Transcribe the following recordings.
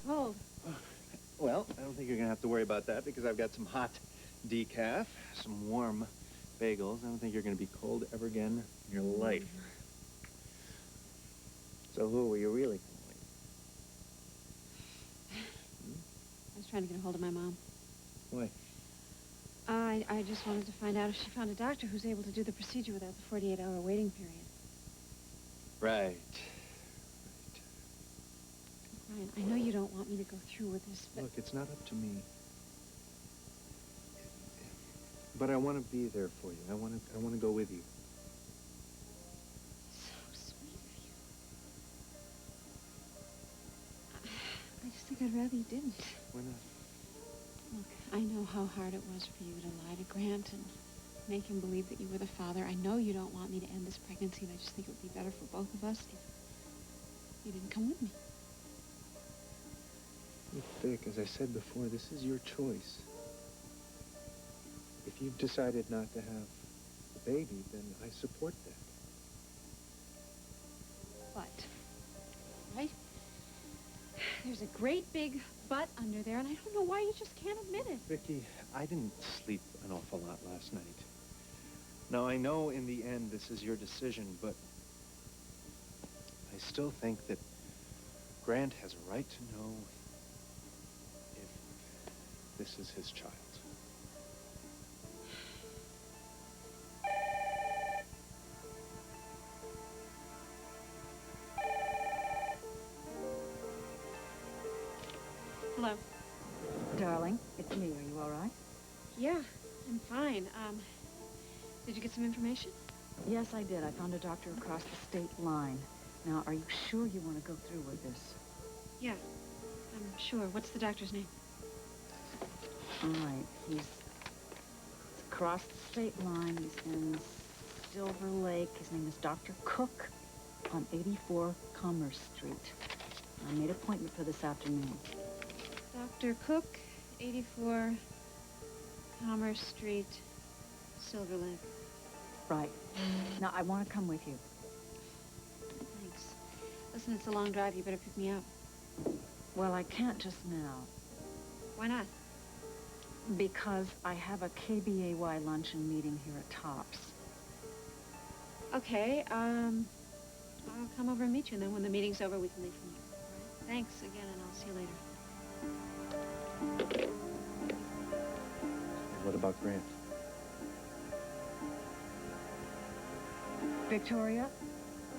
cold. Well, I don't think you're gonna have to worry about that because I've got some hot decaf, some warm bagels. I don't think you're gonna be cold ever again in your life. So who were you really calling? I was trying to get a hold of my mom. Why? I just wanted to find out if she found a doctor who's able to do the procedure without the 48-hour waiting period. Right. Ryan, I know you don't want me to go through with this, but... Look, it's not up to me. But I want to be there for you. I want to go with you. So sweet of you. I just think I'd rather you didn't. Why not? Look, I know how hard it was for you to lie to Grant and make him believe that you were the father. I know you don't want me to end this pregnancy, and I just think it would be better for both of us if you didn't come with me. Look, Vic, as I said before, this is your choice. If you've decided not to have a baby, then I support that. But, right? There's a great big butt under there, and I don't know why you just can't admit it. Vicky, I didn't sleep an awful lot last night. Now, I know in the end this is your decision, but I still think that Grant has a right to know if this is his child. Hello. Darling, it's me. Are you all right? Yeah, I'm fine. Did you get some information? Yes, I did. I found a doctor across the state line. Now, are you sure you want to go through with this? Yeah, I'm sure. What's the doctor's name? All right. He's across the state line. He's in Silver Lake. His name is Dr. Cook on 84 Commerce Street. I made an appointment for this afternoon. Dr. Cook, 84 Commerce Street, Silver Lake. Right. Now, I want to come with you. Thanks. Listen, it's a long drive. You better pick me up. Well, I can't just now. Why not? Because I have a KBAY luncheon meeting here at Tops. Okay, I'll come over and meet you, and then when the meeting's over, we can leave from there. All right? Thanks again, and I'll see you later. What about Grant? Victoria?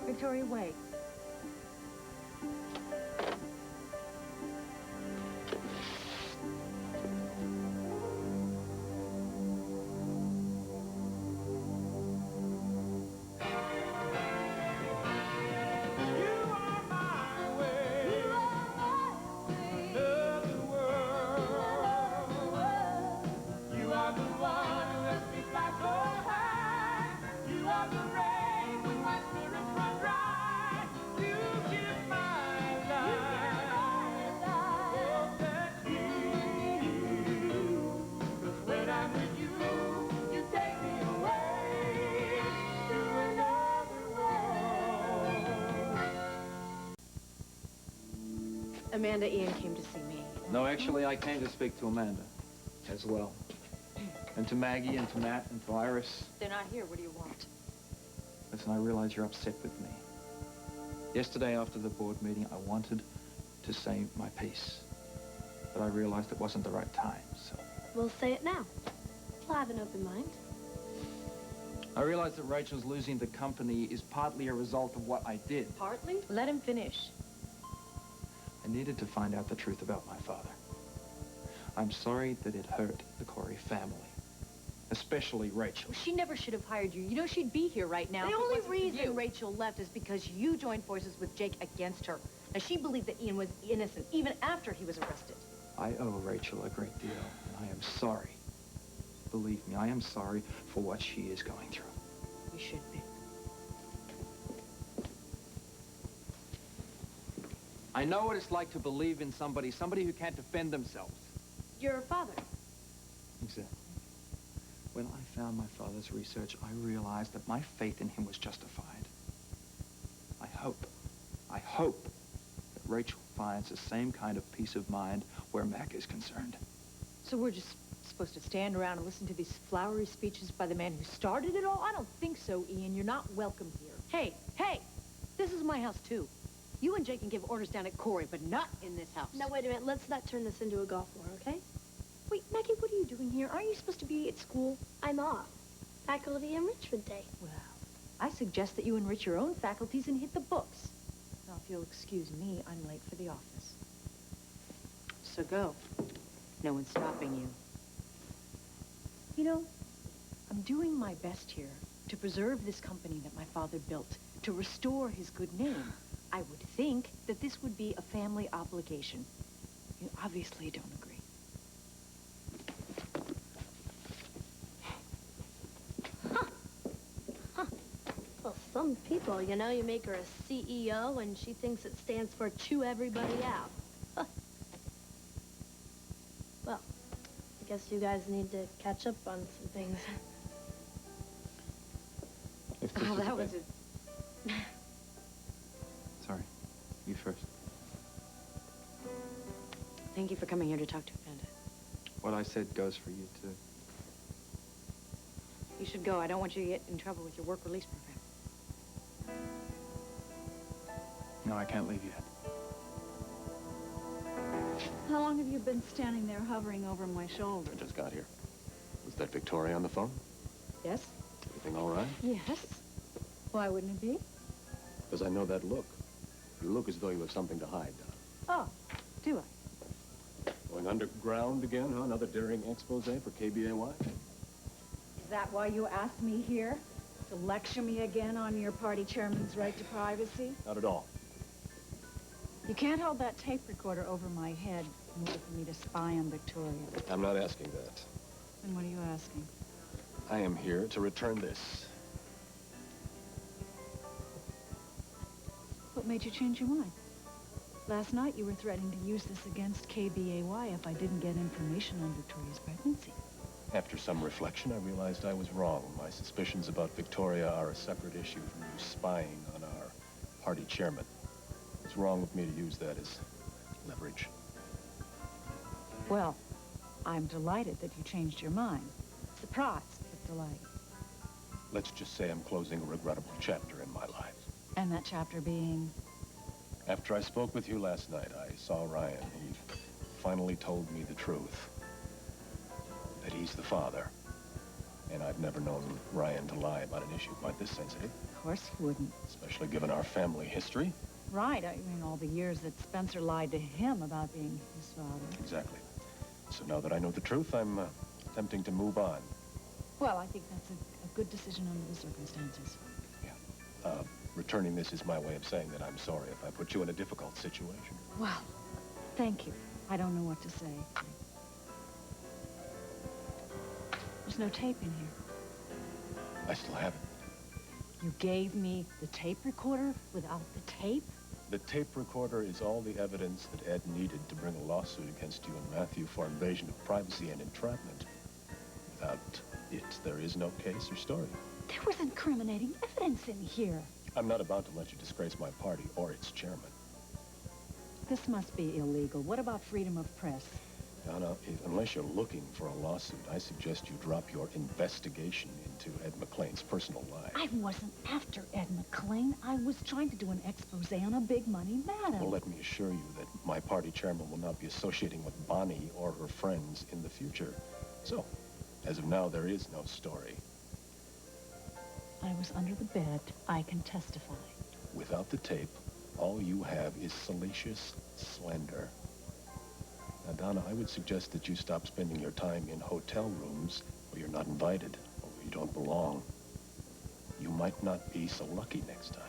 Victoria, wait. Amanda, Ian came to see me. No, actually, I came to speak to Amanda as well. And to Maggie, and to Matt, and to Iris. They're not here. What do you want? Listen, I realize you're upset with me. Yesterday, after the board meeting, I wanted to say my piece. But I realized it wasn't the right time, so... We'll say it now. I'll have an open mind. I realized that Rachel's losing the company is partly a result of what I did. Partly? Let him finish. I needed to find out the truth about my father. I'm sorry that it hurt the Corey family. Especially Rachel. Well, she never should have hired you. You know she'd be here right now. The only reason Rachel left is because you joined forces with Jake against her. Now, she believed that Ian was innocent, even after he was arrested. I owe Rachel a great deal, and I am sorry. Believe me, I am sorry for what she is going through. You should be. I know what it's like to believe in somebody who can't defend themselves. Your father. Exactly. When I found my father's research, I realized that my faith in him was justified. I hope that Rachel finds the same kind of peace of mind where Mac is concerned. So we're just supposed to stand around and listen to these flowery speeches by the man who started it all? I don't think so, Ian. You're not welcome here. Hey, hey! This is my house, too. You and Jake can give orders down at Corey, but not in this house. Now, wait a minute. Let's not turn this into a golf war, okay? Wait, Maggie, what are you doing here? Aren't you supposed to be at school? I'm off. Faculty Enrichment Day. Well, I suggest that you enrich your own faculties and hit the books. Now, if you'll excuse me, I'm late for the office. So go. No one's stopping you. You know, I'm doing my best here to preserve this company that my father built, to restore his good name. I would think that this would be a family obligation. You obviously don't agree. Well, some people, you know, you make her a CEO and she thinks it stands for chew everybody out. Well, I guess you guys need to catch up on some things. If this Oh, is that a was bit- it. Sorry. You first. Thank you for coming here to talk to Amanda. What I said goes for you, too. You should go. I don't want you to get in trouble with your work release program. No, I can't leave yet. How long have you been standing there hovering over my shoulder? I just got here. Was that Victoria on the phone? Yes? Everything all right? Yes. Why wouldn't it be? Because I know that look. You look as though you have something to hide, Donna. Oh, do I? Going underground again, huh? Another daring expose for KBAY? Is that why you asked me here? To lecture me again on your party chairman's right to privacy? Not at all. You can't hold that tape recorder over my head in order for me to spy on Victoria. I'm not asking that. Then what are you asking? I am here to return this. What made you change your mind? Last night you were threatening to use this against KBAY if I didn't get information on Victoria's pregnancy. After some reflection, I realized I was wrong. My suspicions about Victoria are a separate issue from you spying on our party chairman. It's wrong of me to use that as leverage. Well, I'm delighted that you changed your mind. Surprised, but delighted. Let's just say I'm closing a regrettable chapter in my life. And that chapter being? After I spoke with you last night, I saw Ryan. He finally told me the truth. That he's the father. And I've never known Ryan to lie about an issue quite this sensitive. Of course he wouldn't. Especially given our family history. Right, I mean all the years that Spencer lied to him about being his father. Exactly. So now that I know the truth, I'm attempting to move on. Well, I think that's a good decision under the circumstances. Yeah. Returning this is my way of saying that I'm sorry if I put you in a difficult situation. Well, thank you. I don't know what to say. There's no tape in here. I still have it. You gave me the tape recorder without the tape? The tape recorder is all the evidence that Ed needed to bring a lawsuit against you and Matthew for invasion of privacy and entrapment. Without it, there is no case or story. There was incriminating evidence in here. I'm not about to let you disgrace my party or its chairman. This must be illegal. What about freedom of press? Donna, unless you're looking for a lawsuit, I suggest you drop your investigation into Ed McLean's personal life. I wasn't after Ed McLean. I was trying to do an expose on a big money matter. Well, let me assure you that my party chairman will not be associating with Bonnie or her friends in the future. So, as of now, there is no story. I was under the bed. I can testify. Without the tape, all you have is salacious slander. Now, Donna, I would suggest that you stop spending your time in hotel rooms where you're not invited or where you don't belong. You might not be so lucky next time.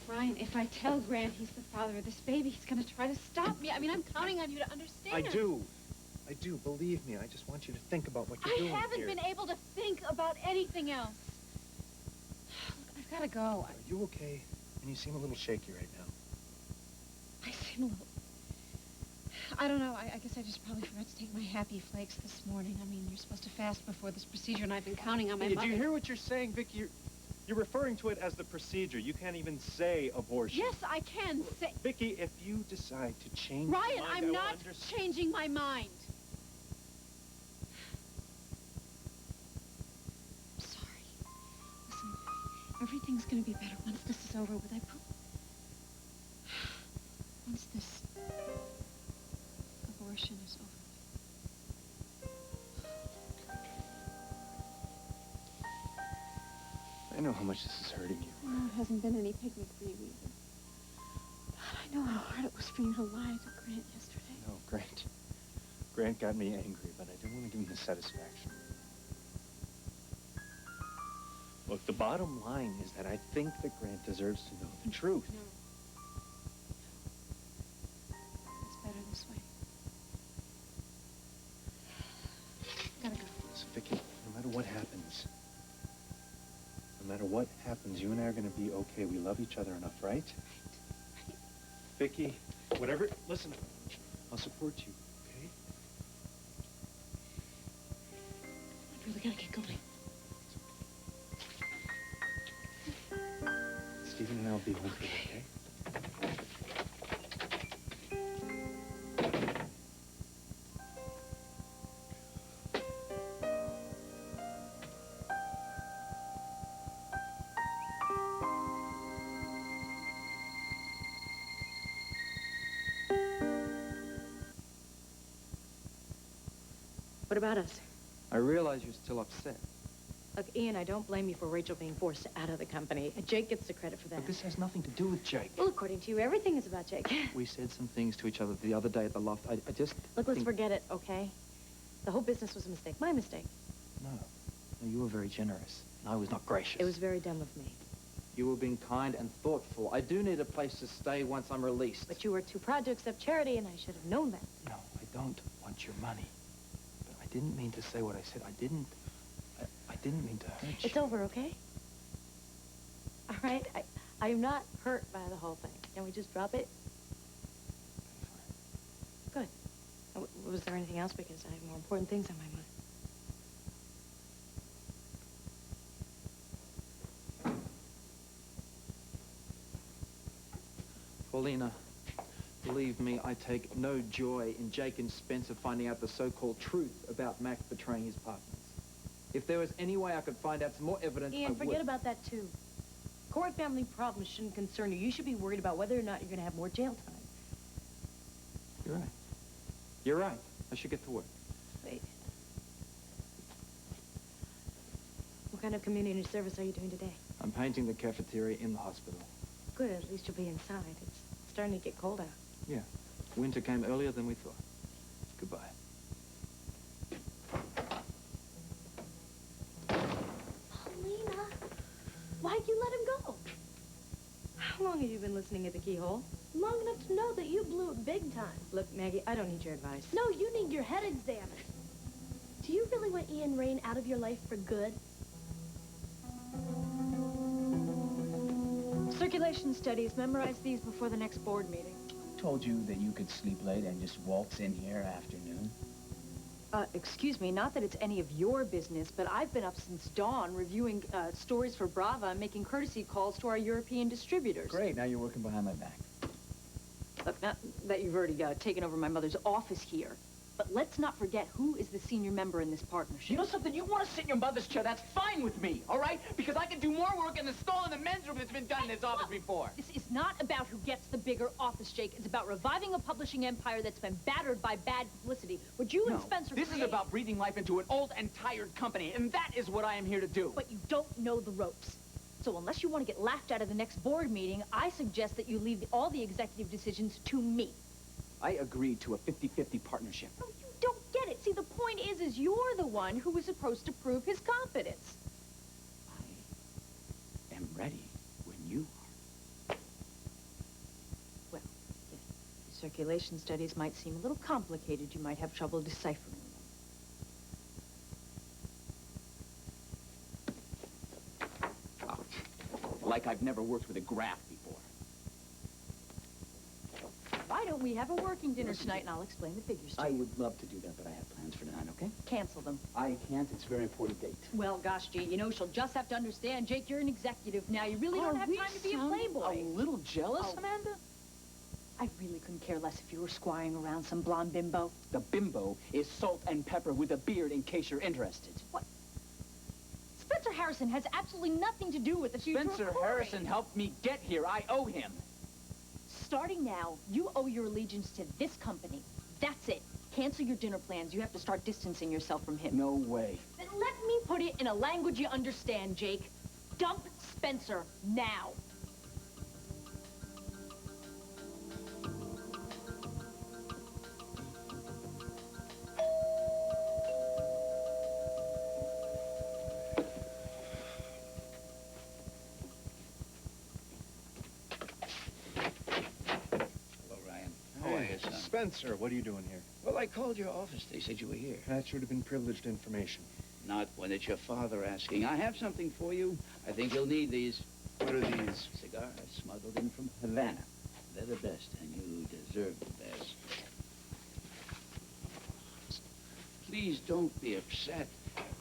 Ryan, if I tell Grant he's the father of this baby, he's going to try to stop me. I mean, I'm counting on you to understand. I do. Believe me. I just want you to think about what you're doing I haven't here. been able to think about anything else. Look, I've got to go. Are you okay? And you seem a little shaky right now. I seem a little... I don't know. I guess I just probably forgot to take my happy flakes this morning. I mean, you're supposed to fast before this procedure, and I've been counting on my Hey, mother. do you hear what you're saying, Vicky? You're referring to it as the procedure. You can't even say abortion. Yes, I can say... Vicky, if you decide to change Ryan, your mind, I'm I will not understand. changing my mind. I'm sorry. Listen, everything's gonna be better once this is over with. Once this abortion is over. I know how much this is hurting you. I know it hasn't been any picnic for you either. God, I know how hard it was for you to lie to Grant yesterday. No, Grant. Grant got me angry, but I didn't want to give him the satisfaction. Look, the bottom line is that I think that Grant deserves to know the truth. No. It's better this way. Gotta go. So, Vicky, no matter what happens, you and I are going to be okay. We love each other enough, right? Right. Vicky, whatever, listen, I'll support you, okay? I really gotta get going. Stephen and I will be home for you, okay? What about us? I realize you're still upset. Look, Ian, I don't blame you for Rachel being forced out of the company. Jake gets the credit for that. But this has nothing to do with Jake. Well, according to you, everything is about Jake. We said some things to each other the other day at the loft. I just Look, let's think... forget it, okay? The whole business was a mistake. My mistake. No. No, you were very generous. And I was not gracious. It was very dumb of me. You were being kind and thoughtful. I do need a place to stay once I'm released. But you were too proud to accept charity, and I should have known that. No, I don't want your money. But I didn't mean to say what I said. I didn't mean to hurt you. It's over, okay? All right? I am not hurt by the whole thing. Can we just drop it? Good. Was there anything else? Because I have more important things on my mind. Paulina, believe me, I take no joy in Jake and Spencer finding out the so-called truth about Mac betraying his partners. If there was any way I could find out some more evidence, I Ian, would. forget about that, too. Court family problems shouldn't concern you. You should be worried about whether or not you're going to have more jail time. You're right. You're right. I should get to work. Wait. What kind of community service are you doing today? I'm painting the cafeteria in the hospital. Good, at least you'll be inside. It's starting to get cold out. Yeah. Winter came earlier than we thought. Goodbye. Paulina, why'd you let him go? How long have you been listening at the keyhole? Long enough to know that you blew it big time. Look, Maggie, I don't need your advice. No, you need your head examined. Do you really want Ian Rain out of your life for good? Circulation studies. Memorize these before the next board meeting. Told you that you could sleep late and just waltz in here afternoon. Excuse me, not that it's any of your business, but I've been up since dawn reviewing stories for Brava and making courtesy calls to our European distributors. Great, now you're working behind my back. Look, not that you've already taken over my mother's office here, but let's not forget who is the senior member in this partnership. You know something? You want to sit in your mother's chair, that's fine with me, all right? Because I can do more work in the stall in the men's room that's been done in this office before. This is not about who gets the bigger office, Jake. It's about reviving a publishing empire that's been battered by bad publicity. What you and Spencer This is about breathing life into an old and tired company, and that is what I am here to do. But you don't know the ropes. So unless you want to get laughed out of the next board meeting, I suggest that you leave all the executive decisions to me. I agreed to a 50-50 partnership. No, you don't get it. See, the point is you're the one who was supposed to prove his competence. I am ready when you are. Well, the circulation studies might seem a little complicated. You might have trouble deciphering them. Like I've never worked with a graph before. If I don't we have a working dinner tonight, and I'll explain the figures to I you. would love to do that, but I have plans for tonight, okay? Cancel them. I can't. It's a very important date. Well, gosh, gee, you know, she'll just have to understand, Jake, you're an executive now. You really don't have time to be a playboy. A little jealous, Oh. Amanda? I really couldn't care less if you were squiring around some blonde bimbo. The bimbo is Salt and Pepper with a beard, in case you're interested. What? Spencer Harrison has absolutely nothing to do with the future Spencer of Corey. Harrison helped me get here. I owe him. Starting now, you owe your allegiance to this company. That's it. Cancel your dinner plans. You have to start distancing yourself from him. No way. Then let me put it in a language you understand, Jake. Dump Spencer now. Hello, Ryan. How are you, son? Spencer, what are you doing here? Well, I called your office. They said you were here. That should have been privileged information. Not when it's your father asking. I have something for you. I think you'll need these. What are these? Cigars smuggled in from Havana. They're the best, and you deserve the best. Please don't be upset.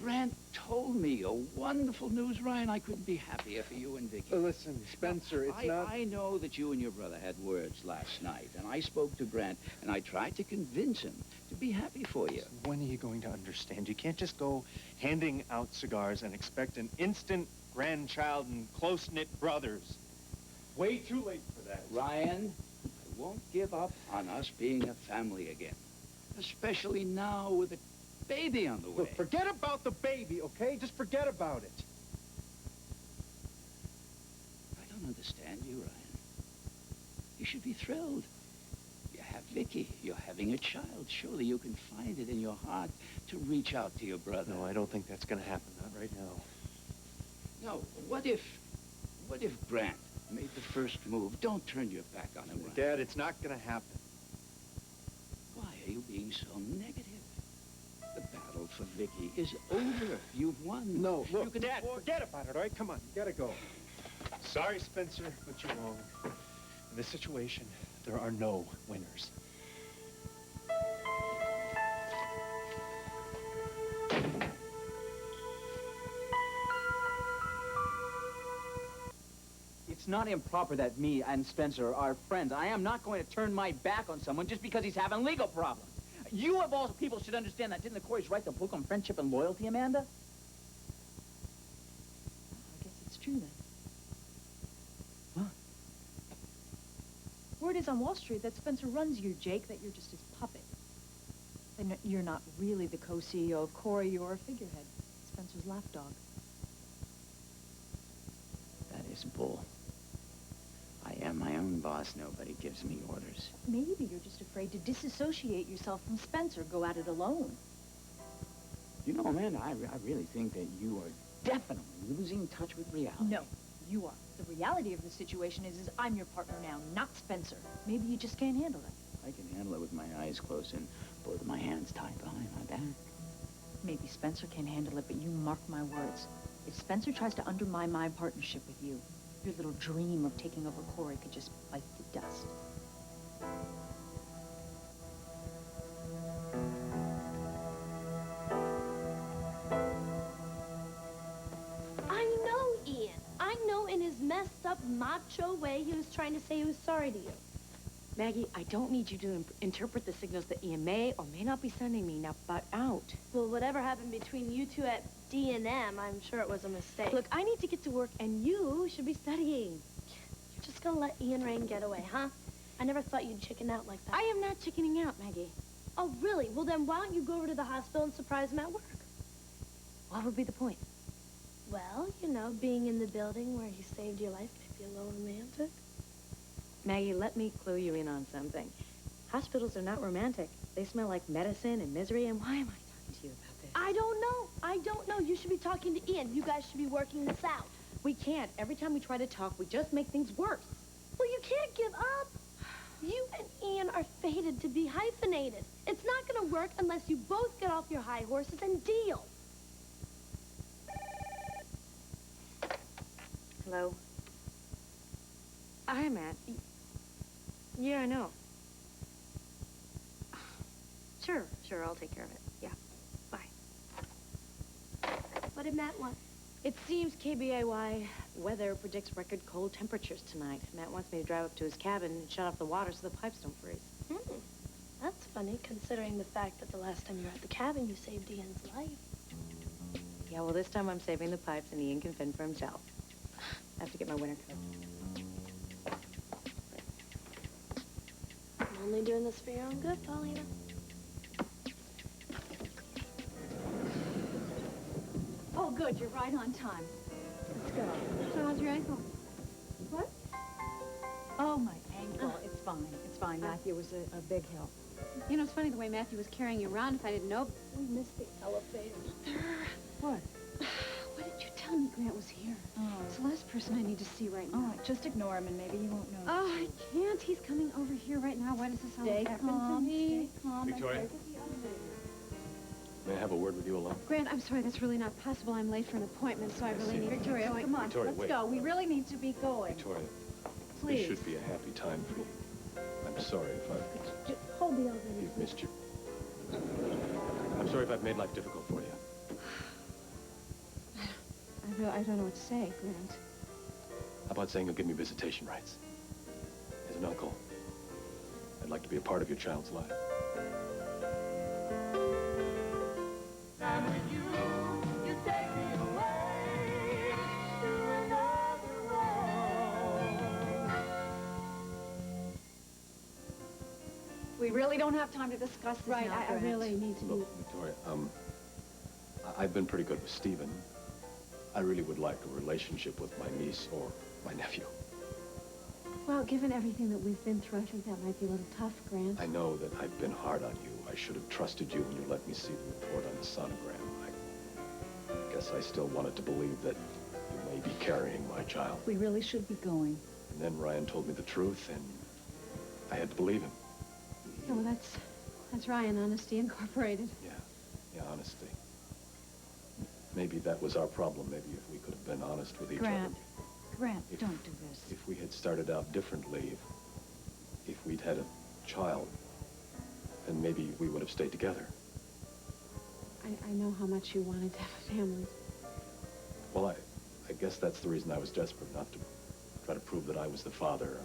Grant told me your wonderful news, Ryan. I couldn't be happier for you and Vicky. Listen, Spencer, it's not... I know that you and your brother had words last night, and I spoke to Grant, and I tried to convince him to be happy for you. When are you going to understand? You can't just go handing out cigars and expect an instant grandchild and close-knit brothers. Way too late for that. Ryan, I won't give up on us being a family again, especially now with a baby on the way. Look, forget about the baby, okay? Just forget about it. I don't understand you, Ryan. You should be thrilled. You have Vicky. You're having a child. Surely you can find it in your heart to reach out to your brother. No, I don't think that's going to happen. Not right now. No, what if Grant made the first move? Don't turn your back on him, Ryan. Dad, it's not going to happen. Why are you being so negative? The battle for Vicky is over. You've won. No, look, you can Dad, forget about it, all right? Come on, you gotta go. Sorry, Spencer, but you're wrong. In this situation, there are no winners. It's not improper that me and Spencer are friends. I am not going to turn my back on someone just because he's having legal problems. You, of all people, should understand that. Didn't the Coreys write the book on friendship and loyalty, Amanda? I guess it's true then. What? Word is on Wall Street that Spencer runs you, Jake, that you're just his puppet. And you're not really the co-CEO of Corey, you're a figurehead. Spencer's lapdog. That is bull. I am my own boss. Nobody gives me orders. Maybe you're just afraid to disassociate yourself from Spencer, go at it alone. You know, Amanda, I really think that you are definitely losing touch with reality. No, you are. The reality of the situation is I'm your partner now, not Spencer. Maybe you just can't handle it. I can handle it with my eyes closed and both my hands tied behind my back. Maybe Spencer can handle it, but you mark my words. If Spencer tries to undermine my partnership with you, your little dream of taking over Corey could just bite the dust. I know, Ian. I know in his messed up macho way he was trying to say he was sorry to you. Maggie, I don't need you to interpret the signals that Ian may or may not be sending me. Now, butt out. Well, whatever happened between you two at D&M, I'm sure it was a mistake. Look, I need to get to work, and you should be studying. You're just gonna let Ian Rain get away, huh? I never thought you'd chicken out like that. I am not chickening out, Maggie. Oh, really? Well, then why don't you go over to the hospital and surprise him at work? What would be the point? Well, you know, being in the building where he saved your life might be a little romantic. Maggie, let me clue you in on something. Hospitals are not romantic. They smell like medicine and misery, and why am I talking to you about this? I don't know. I don't know. You should be talking to Ian. You guys should be working this out. We can't. Every time we try to talk, we just make things worse. Well, you can't give up. You and Ian are fated to be hyphenated. It's not going to work unless you both get off your high horses and deal. Hello? Hi, Matt. Yeah, I know. Sure, I'll take care of it. Yeah, bye. What did Matt want? It seems KBAY weather predicts record cold temperatures tonight. Matt wants me to drive up to his cabin and shut off the water so the pipes don't freeze. That's funny, considering the fact that the last time you were at the cabin, you saved Ian's life. Yeah, well, this time I'm saving the pipes and Ian can fend for himself. I have to get my winter coat. I'm only doing this for your own good, Paulina. Oh, good. You're right on time. Let's go. So how's your ankle? What? Oh, my ankle. It's fine. It's fine. Matthew was a big help. You know, it's funny the way Matthew was carrying you around if I didn't know. We missed the elevator. What? Why didn't you tell me Grant was here? Oh. It's the last person I need to see right now. All right, just ignore him and maybe he won't know. Oh, I can't. He's coming over here right now. Why does this all happen to me? Stay calm. Victoria? May I have a word with you alone? Grant, I'm sorry. That's really not possible. I'm late for an appointment, so I really need Victoria, to go. come on. Victoria, let's wait. go. We really need to be going. Victoria, Please. this should be a happy time for you. I'm sorry if I've... Just hold the elevator. You've missed you. I'm sorry if I've made life difficult for you. I don't know what to say, Grant. How about saying you'll give me visitation rights? As an uncle, I'd like to be a part of your child's life. And with you take me away to another world. We really don't have time to discuss this Right, now, I Grant. really need to be... Look, Victoria, I've been pretty good with Stephen. I really would like a relationship with my niece or my nephew. Well, given everything that we've been through, I think that might be a little tough, Grant. I know that I've been hard on you. I should have trusted you when you let me see the report on the sonogram. I guess I still wanted to believe that you may be carrying my child. We really should be going. And then Ryan told me the truth, and I had to believe him. Oh, well, that's Ryan, Honesty Incorporated. Yeah, honesty. Maybe that was our problem. Maybe if we could have been honest with each other. Grant, don't do this. If we had started out differently, if we'd had a child, then maybe we would have stayed together. I know how much you wanted to have a family. Well, I guess that's the reason I was desperate, not to try to prove that I was the father.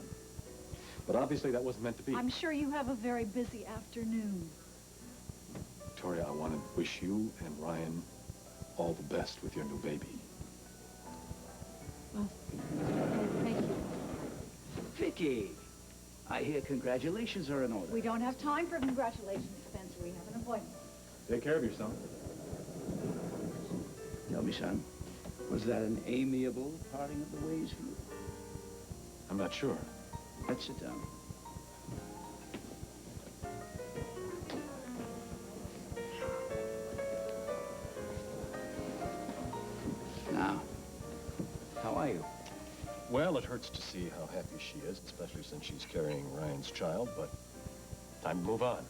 But obviously that wasn't meant to be. I'm sure you have a very busy afternoon. Victoria, I want to wish you and Ryan all the best with your new baby. Well, thank you. Vicky, I hear congratulations are in order. We don't have time for congratulations, Spencer. We have an appointment. Take care of yourself. Tell me, son, was that an amiable parting of the ways for you? I'm not sure. Let's sit down. Now, how are you? Well, it hurts to see how happy she is, especially since she's carrying Ryan's child, but time to move on.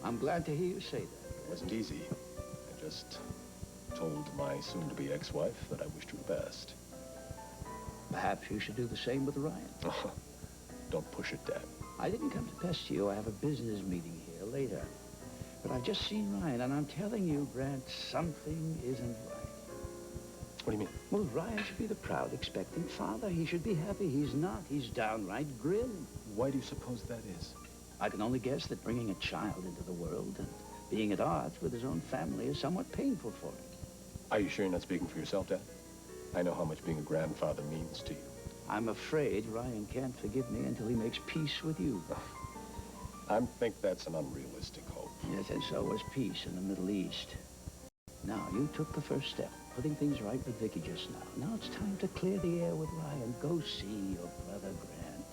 I'm glad to hear you say that. It wasn't easy. I just told my soon-to-be ex-wife that I wished her the best. Perhaps you should do the same with Ryan. Oh, don't push it, Dad. I didn't come to pester you. I have a business meeting here later. But I've just seen Ryan, and I'm telling you, Grant, something isn't right. What do you mean? Well, Ryan should be the proud, expectant father. He should be happy. He's not. He's downright grim. Why do you suppose that is? I can only guess that bringing a child into the world and being at odds with his own family is somewhat painful for him. Are you sure you're not speaking for yourself, Dad? I know how much being a grandfather means to you. I'm afraid Ryan can't forgive me until he makes peace with you. I think that's an unrealistic hope. Yes, and so was peace in the Middle East. Now, you took the first step, putting things right with Vicky just now. Now it's time to clear the air with Ryan. Go see your brother, Grant.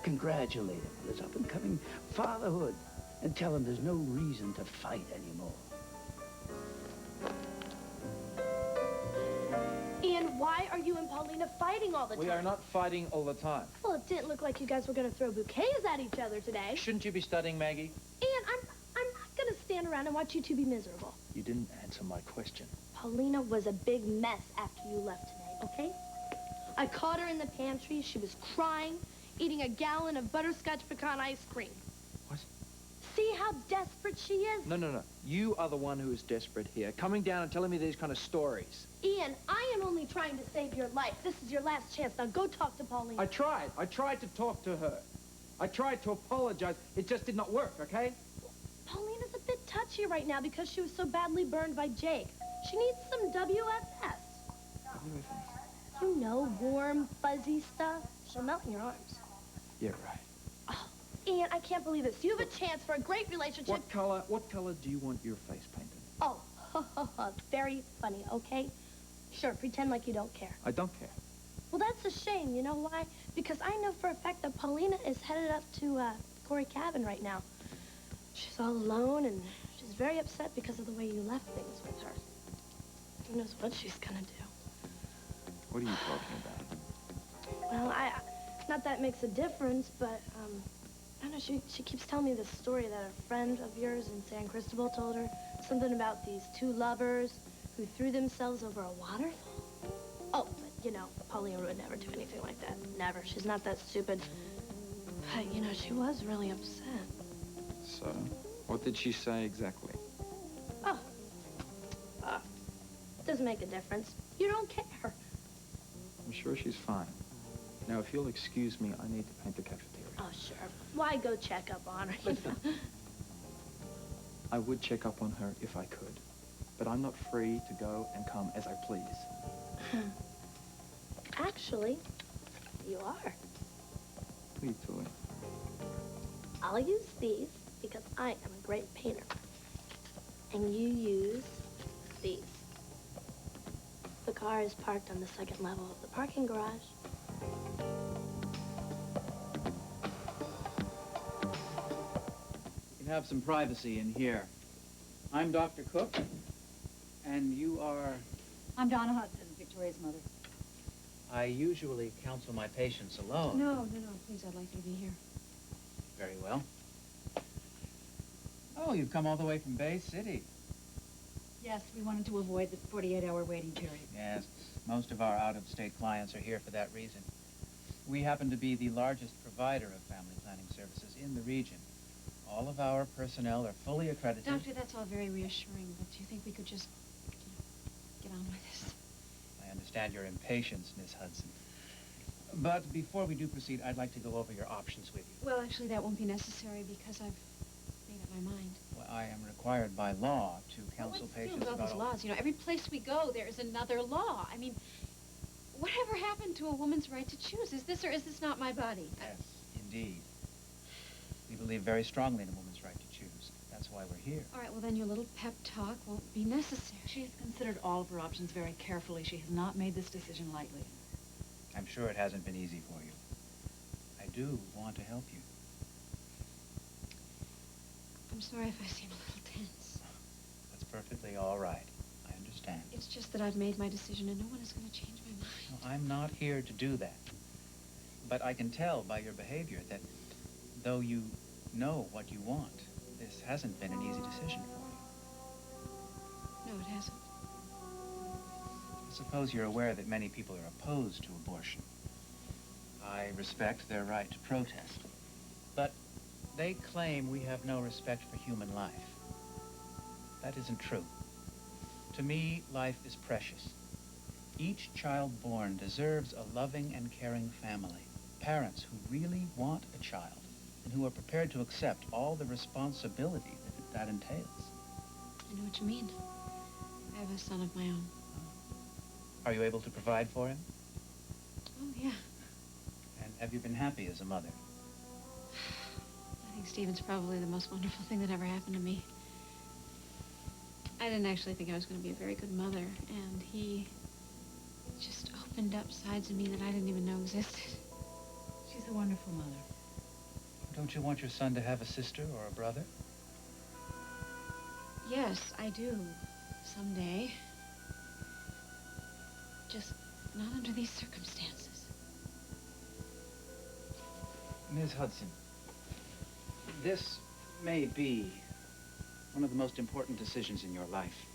Congratulate him on his up-and-coming fatherhood, and tell him there's no reason to fight anymore. Ian, why are you and Paulina fighting all the time? We are not fighting all the time. Well, it didn't look like you guys were going to throw bouquets at each other today. Shouldn't you be studying, Maggie? Ian, I'm not going to stand around and watch you two be miserable. You didn't answer my question. Paulina was a big mess after you left today, okay? I caught her in the pantry. She was crying, eating a gallon of butterscotch pecan ice cream. What? see how desperate she is? No, no, no. You are the one who is desperate here, coming down and telling me these kind of stories. Ian, I am only trying to save your life. This is your last chance. Now go talk to Pauline. I tried to talk to her. I tried to apologize. It just did not work, okay? Pauline is a bit touchy right now because she was so badly burned by Jake. She needs some WFS. You know, warm, fuzzy stuff. She'll melt in your arms. Yeah, right. Oh, Ian, I can't believe this. You have a chance for a great relationship. What color do you want your face painted? Oh, very funny, okay? Sure, pretend like you don't care. I don't care. Well, that's a shame. You know why? Because I know for a fact that Paulina is headed up to Corey Cabin right now. She's all alone, and she's very upset because of the way you left things with her. Who knows what she's gonna do? What are you talking about? Well, not that it makes a difference, but, I don't know, she keeps telling me this story that a friend of yours in San Cristobal told her. Something about these two lovers who threw themselves over a waterfall. Oh, but, you know, Paulina would never do anything like that. Never. She's not that stupid. But, you know, she was really upset. So, what did she say exactly? Oh. Doesn't make a difference. You don't care. I'm sure she's fine. Now, if you'll excuse me, I need to paint the cafeteria. Oh, sure. Why go check up on her? Listen. I would check up on her if I could, but I'm not free to go and come as I please. Actually, you are. What are you doing? I'll use these because I am a great painter. And you use these. The car is parked on the second level of the parking garage. You can have some privacy in here. I'm Dr. Cook, and you are... I'm Donna Hudson, Victoria's mother. I usually counsel my patients alone. No, please, I'd like you to be here. Very well. Oh, you've come all the way from Bay City. Yes, we wanted to avoid the 48-hour waiting period. Yes, most of our out-of-state clients are here for that reason. We happen to be the largest provider of family planning services in the region. All of our personnel are fully accredited. Doctor, that's all very reassuring, but do you think we could just, get on with this? I understand your impatience, Miss Hudson. But before we do proceed, I'd like to go over your options with you. Well, actually, that won't be necessary because I've made up my mind. Well, I am required by law to counsel patients about about those all... laws? You know, every place we go, there is another law. I mean, whatever happened to a woman's right to choose? Is this or is this not my body? Yes, indeed. We believe very strongly in a woman's right to choose. That's why we're here. All right, well, then your little pep talk won't be necessary. She has considered all of her options very carefully. She has not made this decision lightly. I'm sure it hasn't been easy for you. I do want to help you. I'm sorry if I seem a little tense. That's perfectly all right. I understand. It's just that I've made my decision and no one is going to change my mind. No, I'm not here to do that. But I can tell by your behavior that though you know what you want, this hasn't been an easy decision for you. No, it hasn't. I suppose you're aware that many people are opposed to abortion. I respect their right to protest. But they claim we have no respect for human life. That isn't true. To me, life is precious. Each child born deserves a loving and caring family. Parents who really want a child and who are prepared to accept all the responsibility that entails. I know what you mean. I have a son of my own. Are you able to provide for him? Oh, yeah. And have you been happy as a mother? I think Stephen's probably the most wonderful thing that ever happened to me. I didn't actually think I was going to be a very good mother, and he just opened up sides of me that I didn't even know existed. She's a wonderful mother. Don't you want your son to have a sister or a brother? Yes, I do. Someday. Just not under these circumstances. Ms. Hudson, this may be one of the most important decisions in your life.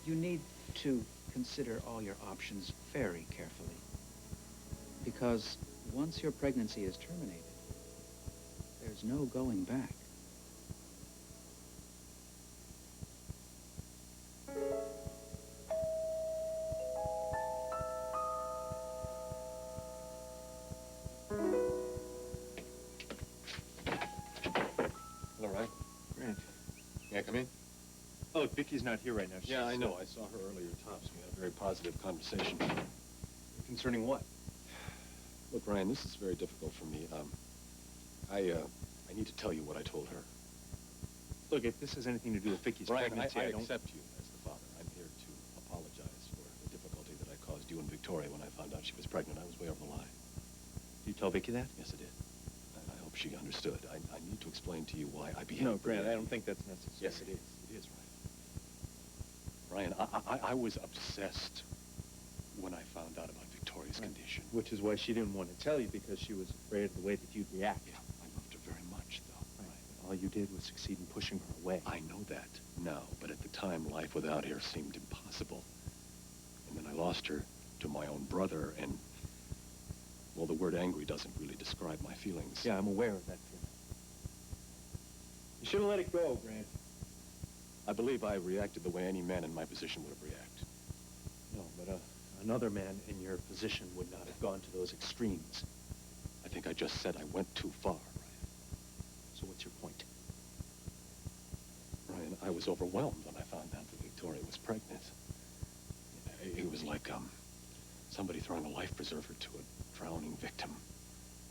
You need to consider all your options very carefully. Because once your pregnancy is terminated, There's no going back. All right. Grant. Yeah, come in. Oh, look, Vicky's not here right now. Yeah, I know. I saw her earlier at Tops. We had a very positive conversation. Concerning what? Look, Ryan, this is very difficult for me. I need to tell you what I told her. Look, if this has anything to do with Vicky's Ryan, pregnancy, I don't... accept you as the father. I'm here to apologize for the difficulty that I caused you and Victoria when I found out she was pregnant. I was way over the line. You tell Vicky that? Yes, I did. And I hope she understood. I need to explain to you why I behaved. No, Grant, I don't think that's necessary. Yes, it is. It is, Ryan. Ryan, I was obsessed when I found out about Victoria's condition. Which is why she didn't want to tell you, because she was afraid of the way that you'd react. Yeah, I loved her very much, though. Right. But all you did was succeed in pushing her away. I know that now, but at the time, life without her seemed impossible. And then I lost her to my own brother, and, well, the word angry doesn't really describe my feelings. Yeah, I'm aware of that feeling. You should have let it go, Grant. I believe I reacted the way any man in my position would have reacted. No, but another man in your position would not have gone to those extremes. I think I just said I went too far, Ryan. So what's your point? Ryan, I was overwhelmed when I found out that Victoria was pregnant. It was like, somebody throwing a life preserver to a drowning victim.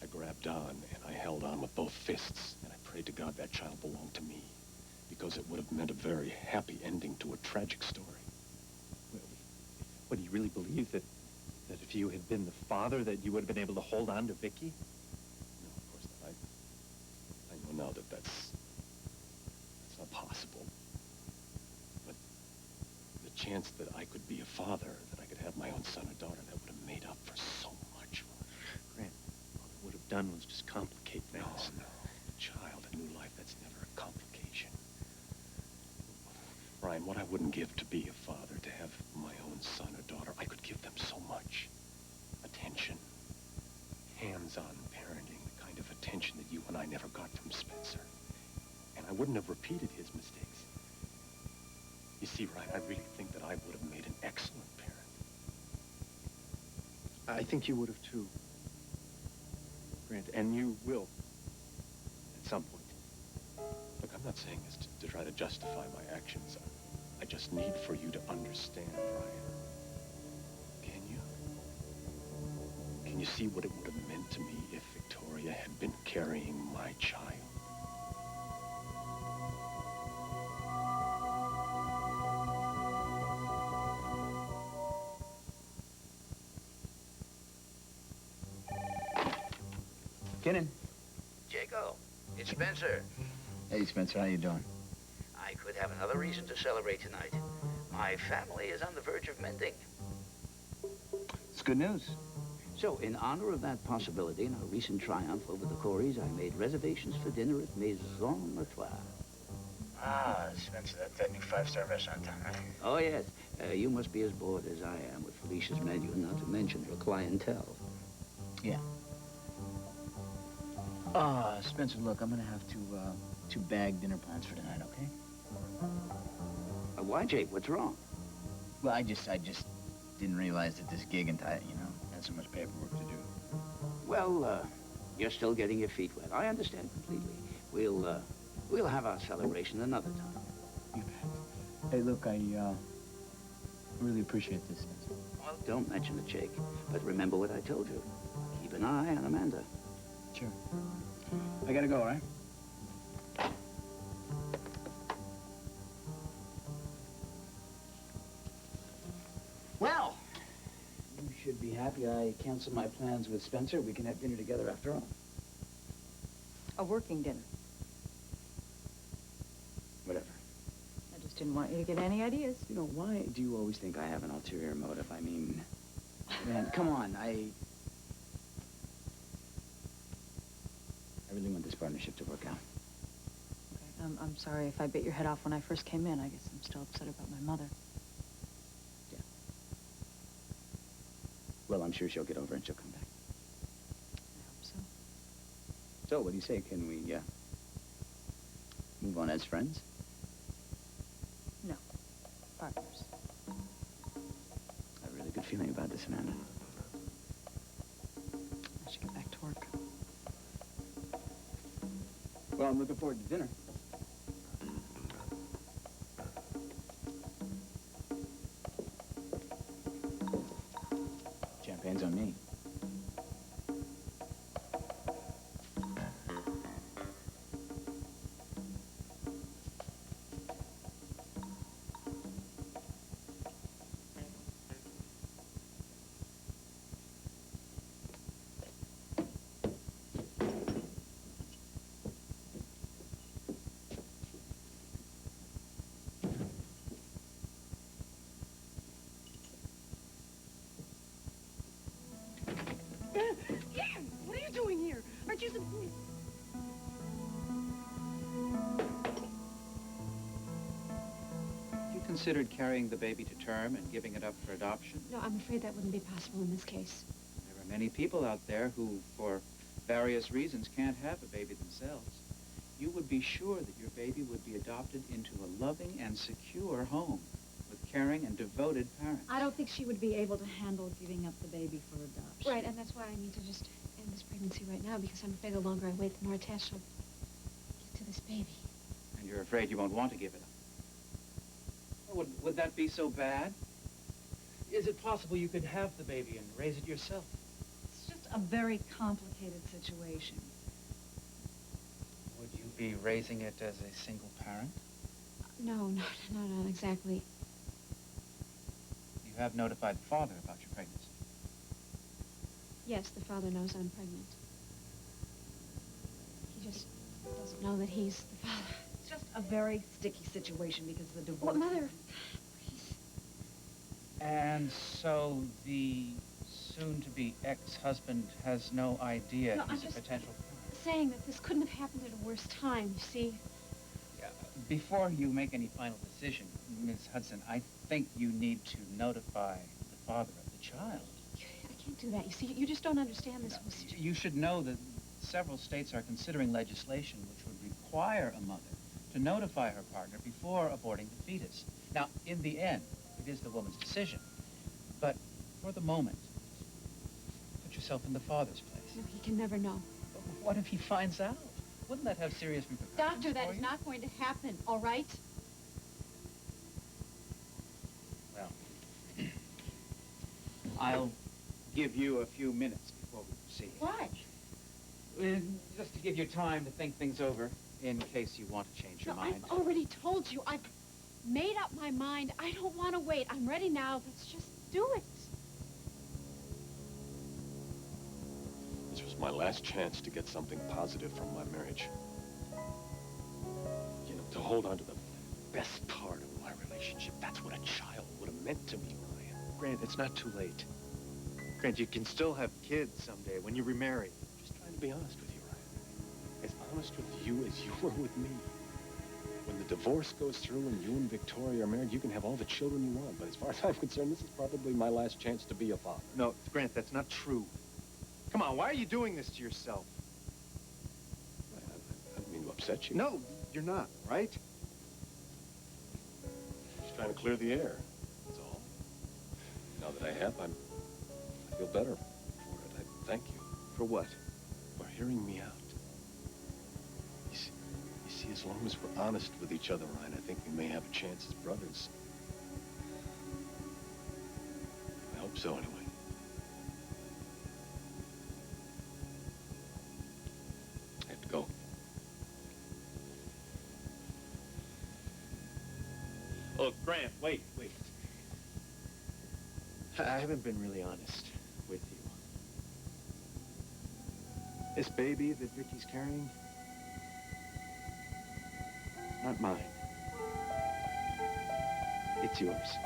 I grabbed on, and I held on with both fists, and I prayed to God that child belonged to me, because it would have meant a very happy ending to a tragic story. What, do you really believe that if you had been the father, that you would have been able to hold on to Vicky? No, of course not. I know now that that's not possible. But the chance that I could be a father, that I could have my own son or daughter, that would have made up for so much. Grant, all it would have done was just complicate things. No. A child, a new life, that's never a complication. Ryan, what I wouldn't give to be a father, to have my own son or daughter, I could give them so much. Attention. Hands-on parenting, the kind of attention that you and I never got from Spencer. And I wouldn't have repeated his mistakes. You see, Ryan, I really think that I would have made an excellent parent. I think you would have too, Grant, and you will at some point. Look, I'm not saying this to try to justify my actions. I just need for you to understand, Ryan. Can you? Can you see what it would have meant to me if Victoria had been carrying my child? Kinnan. Jaco, it's Spencer. Hey, Spencer, how you doing? I could have another reason to celebrate tonight. My family is on the verge of mending. It's good news. So, in honor of that possibility and our recent triumph over the Coreys, I made reservations for dinner at Maison Latoile. Ah, Spencer, that new five-star restaurant down, right? Oh, yes. You must be as bored as I am with Felicia's menu, not to mention her clientele. Yeah. Spencer, look, I'm gonna have to bag dinner plans for tonight, okay? Why, Jake? What's wrong? Well, I just didn't realize that this gig and had so much paperwork to do. Well, you're still getting your feet wet. I understand completely. We'll have our celebration another time. You bet. Hey, look, I really appreciate this, Spencer. Well, don't mention it, Jake. But remember what I told you. Keep an eye on Amanda. Sure. I gotta go, all right? Well, you should be happy I canceled my plans with Spencer. We can have dinner together after all. A working dinner. Whatever. I just didn't want you to get any ideas. You know, why do you always think I have an ulterior motive? I mean, man, come on, I really want this partnership to work out. Okay, I'm sorry if I bit your head off when I first came in. I guess I'm still upset about my mother. Yeah. Well, I'm sure she'll get over it and she'll come back. I hope so. So, what do you say? Can we, move on as friends? No. Partners. I have a really good feeling about this, Amanda. I should get back to work. Well, I'm looking forward to dinner. Champagne's on me. Dan, what are you doing here? Aren't you supposed... You considered carrying the baby to term and giving it up for adoption? No, I'm afraid that wouldn't be possible in this case. There are many people out there who, for various reasons, can't have a baby themselves. You would be sure that your baby would be adopted into a loving and secure home with caring and devoted parents. I don't think she would be able to handle giving up the baby for adoption. Right, and that's why I need to just end this pregnancy right now, because I'm afraid the longer I wait, the more attached she'll get to this baby. And you're afraid you won't want to give it up. Well, would that be so bad? Is it possible you could have the baby and raise it yourself? It's just a very complicated situation. Would you be raising it as a single parent? No, not exactly. You have notified the father about your pregnancy. Yes, the father knows I'm pregnant. He just doesn't know that he's the father. It's just a very sticky situation because of the divorce. What, Mother? Please. And so the soon-to-be ex-husband has no idea No, I'm he's a just potential parent? saying that this couldn't have happened at a worse time, you see. Before you make any final decision, Ms. Hudson, I think you need to notify the father of the child. I can't do that. You see, you just don't understand this whole situation. You should know that several states are considering legislation which would require a mother to notify her partner before aborting the fetus. Now, in the end, it is the woman's decision. But for the moment, put yourself in the father's place. No, he can never know. What if he finds out? Wouldn't that have serious repercussions? Doctor, that for is you? not going to happen, all right? Well, I'll give you a few minutes before we proceed. Why? Just to give you time to think things over in case you want to change your No, mind. I've already told you. I've made up my mind. I don't want to wait. I'm ready now. Let's just do it. This was my last chance to get something positive from my marriage. You know, to hold on to the best part of my relationship. That's what a child would have meant to me, Ryan. Grant, it's not too late. Grant, you can still have kids someday when you remarry. Just trying to be honest with you, Ryan. As honest with you as you were with me. When the divorce goes through and you and Victoria are married, you can have all the children you want. But as far as I'm concerned, this is probably my last chance to be a father. No, Grant, that's not true. Come on, why are you doing this to yourself? I didn't mean to upset you. No, you're not, right? Just trying to clear the air. That's all. Now that I have, I feel better for it. I thank you. For what? For hearing me out. You see, as long as we're honest with each other, Ryan, I think we may have a chance as brothers. I hope so, anyway. I have to go. Oh, Grant, wait. I haven't been really honest with you. This baby that Vicky's carrying, not mine. It's yours.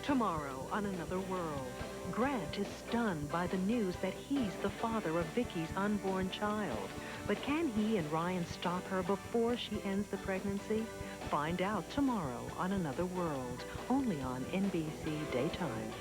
Tomorrow on Another World. Grant is stunned by the news that he's the father of Vicky's unborn child. But can he and Ryan stop her before she ends the pregnancy? Find out tomorrow on Another World, only on NBC Daytime.